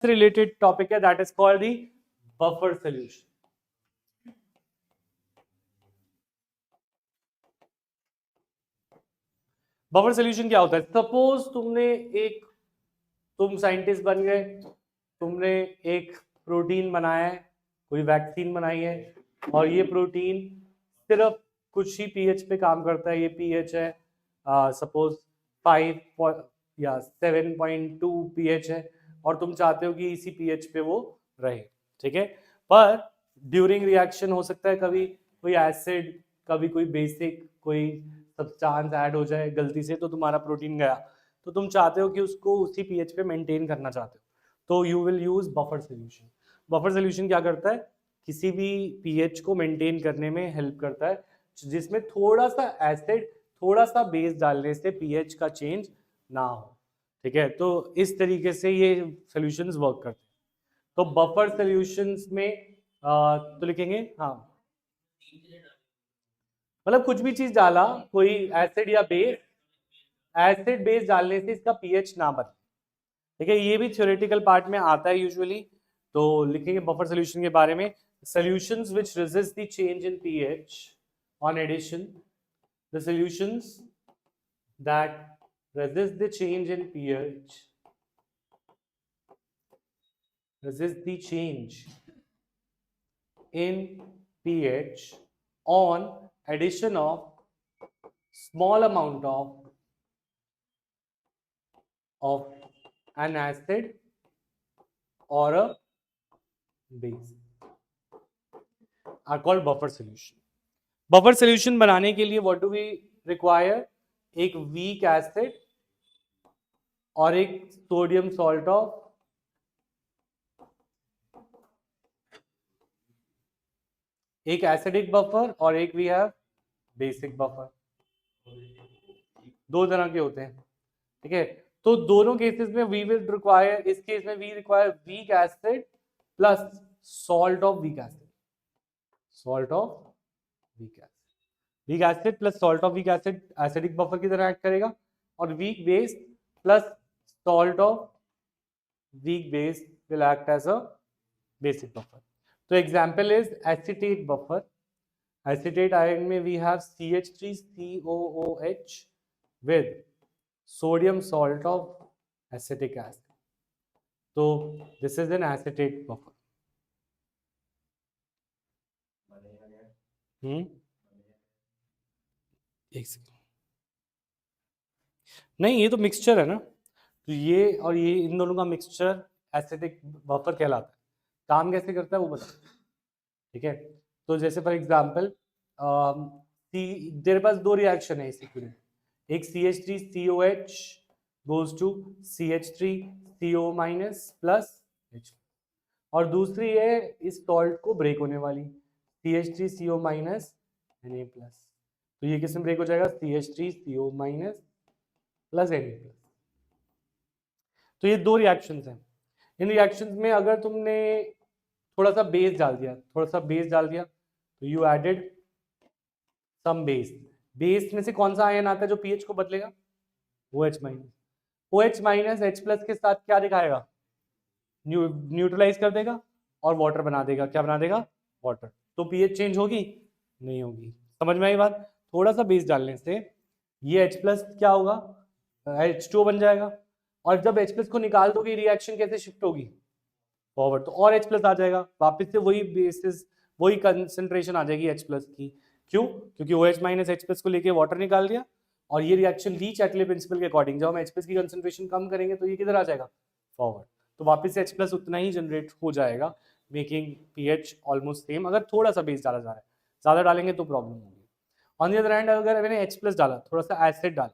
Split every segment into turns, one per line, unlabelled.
Related topic है, that is called the buffer solution. Buffer solution क्या होता है? सपोज तुम साइंटिस्ट बन गए, तुमने एक प्रोटीन बनाया है, कोई वैक्सीन बनाई है, और ये प्रोटीन सिर्फ कुछ ही पीएच पे काम करता है। ये पीएच है सपोज 5 या 7.2 पीएच है, और तुम चाहते हो कि इसी पीएच पे वो रहे, ठीक है। पर ड्यूरिंग रिएक्शन हो सकता है कभी कोई एसिड, कभी कोई बेसिक कोई सब्सटेंस ऐड हो जाए गलती से, तो तुम्हारा प्रोटीन गया। तो तुम चाहते हो कि उसको उसी पीएच पे मेंटेन करना चाहते हो, तो you will use buffer solution. Buffer solution क्या करता है? किसी भी पीएच को मेंटेन करने में हेल्प करता है, जिसमें थोड़ा सा एसिड, थोड़ा सा बेस डालने से पीएच का चेंज ना हो, ठीक है। तो इस तरीके से ये सॉल्यूशंस वर्क करते हैं। तो बफर सॉल्यूशंस में तो लिखेंगे, हाँ, मतलब कुछ भी चीज डाला, कोई एसिड या बेस, एसिड बेस डालने से इसका पीएच ना बदले, ठीक है। ये भी थ्योरेटिकल पार्ट में आता है यूजुअली। तो लिखेंगे बफर सॉल्यूशन के बारे में, solutions which resist the change in pH on addition, the solutions that resist the change in pH, resist the change in pH on addition of small amount of an acid or a base are called buffer solution. Buffer solution बनाने के लिए what do we require? एक weak acid और एक sodium salt of, एक acidic buffer और एक we have basic buffer. दो तरह के होते हैं, ठीक है। तो दोनों केसेस में वी विल रिक्वायर, इस केस में we require weak acid plus salt of weak acid, salt of weak acid, weak acid plus salt of weak acid acidic buffer की तरह एक्ट करेगा, और weak base plus salt of weak base will act as a basic buffer. तो example is acetate buffer. Acetate ion में we have CH3COOH with sodium salt of acetic acid. So this is an acetate buffer. एक second, नहीं ये तो mixture है ना, तो ये और ये इन दोनों का मिक्सचर एसिडिक बफर कहलाता है। काम कैसे करता है वो बता, ठीक है। तो जैसे फॉर एग्जांपल तेरे पास दो रिएक्शन है इस इक्वेशन, एक CH3COH goes to CH3CO minus plus H, और दूसरी है इस सॉल्ट को ब्रेक होने वाली CH3CO minus Na plus। तो ये किस में ब्रेक हो जाएगा? CH3CO minus plus Na plus। तो ये दो रिएक्शंस हैं। इन रिएक्शंस में अगर तुमने थोड़ा सा बेस डाल दिया, तो you added some base. Base में से कौन सा आयन आता है जो पीएच को बदलेगा? OH minus. OH minus H plus के साथ क्या दिखाएगा? न्यूट्रलाइज कर देगा और वाटर बना देगा। क्या बना देगा? वाटर। तो पीएच चेंज होगी? नहीं होगी। समझ में आई बात? थोड़ा सा बेस डालने से ये H प्लस क्या होगा? H2O बन जाएगा, और जब H प्लस को निकाल दोगे रिएक्शन कैसे शिफ्ट होगी? फॉरवर्ड। तो और H प्लस आ जाएगा, वापस से वही बेसिस, वही कंसेंट्रेशन आ जाएगी H प्लस की। क्यों? क्योंकि OH माइनस H प्लस को लेके वाटर निकाल दिया, और ये रिएक्शन लीच एटले प्रिंसिपल के अकॉर्डिंग, जब हम H प्लस की कंसेंट्रेशन कम करेंगे तो ये किधर आ जाएगा? फॉरवर्ड। तो वापस से H प्लस उतना ही जनरेट हो जाएगा, मेकिंग पीएच ऑलमोस्ट सेम। अगर थोड़ा सा बेस डाला जा रहा है, ज्यादा डालेंगे तो प्रॉब्लम होगी। ऑन द अदर हैंड अगर मैंने H प्लस डाला, थोड़ा सा एसिड डाला,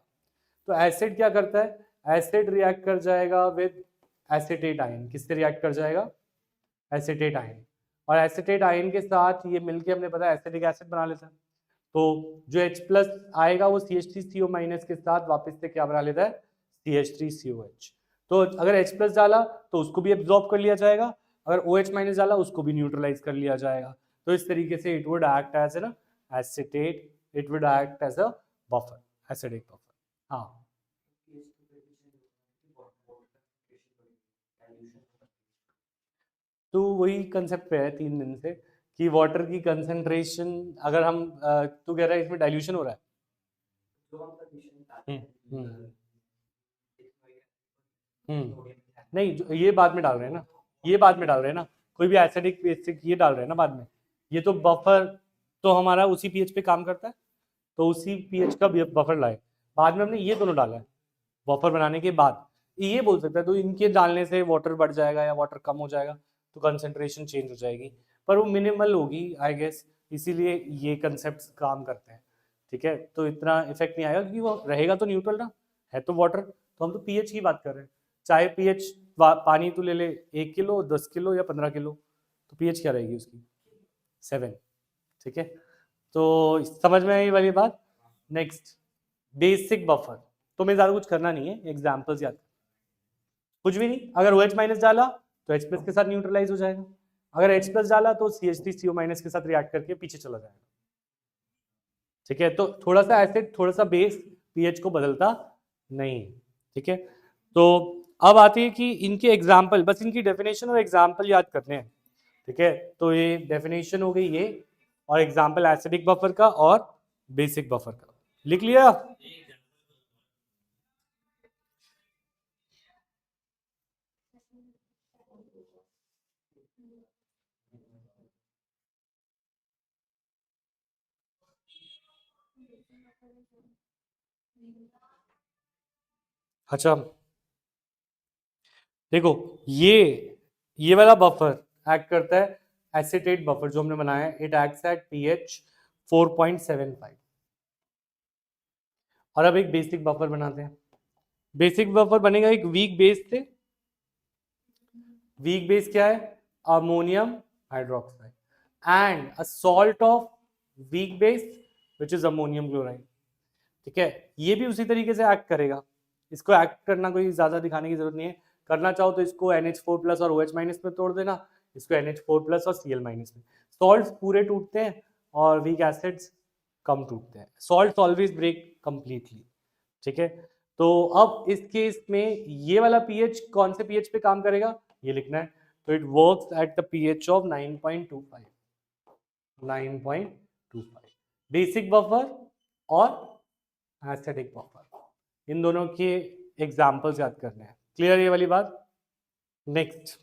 तो एसिड क्या करता है? एसिड रिएक्ट कर जाएगा विद एसिटेट आयन। किससे रिएक्ट कर जाएगा? Acetate ion. और एसिटेट आयन के साथ ये मिलके हमने पता एसिटिक एसिड बना लेता है। तो जो H प्लस आएगा वो CH3CO माइनस के साथ वापस से क्या बना लेता है? CH3COH। तो अगर H प्लस डाला तो उसको भी एब्जॉर्ब कर लिया जाएगा, अगर OH माइनस डाला उसको भी न्यूट्रलाइज कर लिया जाएगा। तो इस तरीके से it would act as an acetate, it would act as a buffer, acidic buffer. हाँ, तो वही कंसेप्ट पे है 3 दिन से कि वाटर की कंसंट्रेशन अगर हम तू कह रहा है इसमें डाइल्यूशन हो रहा है। हम्म नहीं ये बाद में डाल रहे हैं ना, ये बाद में डाल रहे हैं ना, कोई भी एसिडिक बेसिक ये डाल रहे हैं ना बाद में। ये तो बफर तो हमारा उसी पीएच पे काम करता है, तो उसी पीएच का बफर लाए, बाद में हमने ये दोनों डाला है बफर बनाने के बाद। ये बोल सकता है तो इनके डालने से वाटर बढ़ जाएगा या वाटर कम हो जाएगा, तो कंसंट्रेशन चेंज हो जाएगी, पर वो मिनिमल होगी आई गेस, इसीलिए ये कंसेप्ट काम करते हैं। ठीक है, तो इतना इफेक्ट नहीं आएगा क्योंकि वो रहेगा तो न्यूट्रल ना, है तो वाटर, तो हम तो पीएच की बात कर रहे हैं। चाहे पीएच पानी तो ले ले 1 किलो 10 किलो या 15 किलो, तो पीएच क्या रहेगी उसकी 7। ठीक है, तो समझ में आई वाली बात। नेक्स्ट बेसिक बफर, तो मैं ज़्यादा कुछ करना नहीं है, एग्जाम्पल्स याद कुछ भी नहीं। अगर OH माइनस डाला तो H प्लस के साथ न्यूट्रलाइज हो जाएगा, अगर H प्लस डाला तो CH3CO माइनस के साथ रिएक्ट करके पीछे चला जाएगा। ठीक है, तो थोड़ा सा एसिड थोड़ा सा बेस पीएच को बदलता नहीं। ठीक है, तो अब आती है कि इनके एग्जाम्पल, बस इनकी डेफिनेशन और एग्जाम्पल याद करने हैं। ठीक है, तो ये डेफिनेशन हो गई ये, और एग्जाम्पल एसिडिक बफर का और बेसिक बफर का लिख लिया। अच्छा देखो, ये वाला बफर एक्ट करता है एसिटेट बफर जो हमने बनाया है, इट एक्ट्स एट pH 4.75। और अब एक बेसिक बफर बनाते हैं। बेसिक बफर बनेगा एक वीक बेस से। वीक बेस क्या है? Ammonium hydroxide and a salt of weak base which is ammonium chloride. ठीक है, ये भी उसी तरीके से एक्ट करेगा, इसको एक्ट करना कोई ज्यादा दिखाने की जरूरत नहीं है। करना चाहो तो इसको NH4 प्लस और OH माइनस में तोड़ देना, इसको NH4 प्लस और Cl माइनस में। सॉल्ट्स पूरे टूटते हैं और वीक एसिड्स कम टूटते हैं। Salts always break completely. ठीक है, तो अब इस केस में ये वाला पीएच कौन से पीएच पे काम करेगा ये लिखना है। तो it works at the pH of 9.25। 9.25 basic buffer और एसिडिक बफर, इन दोनों के एग्जाम्पल्स याद करने हैं। क्लियर ये वाली बात। नेक्स्ट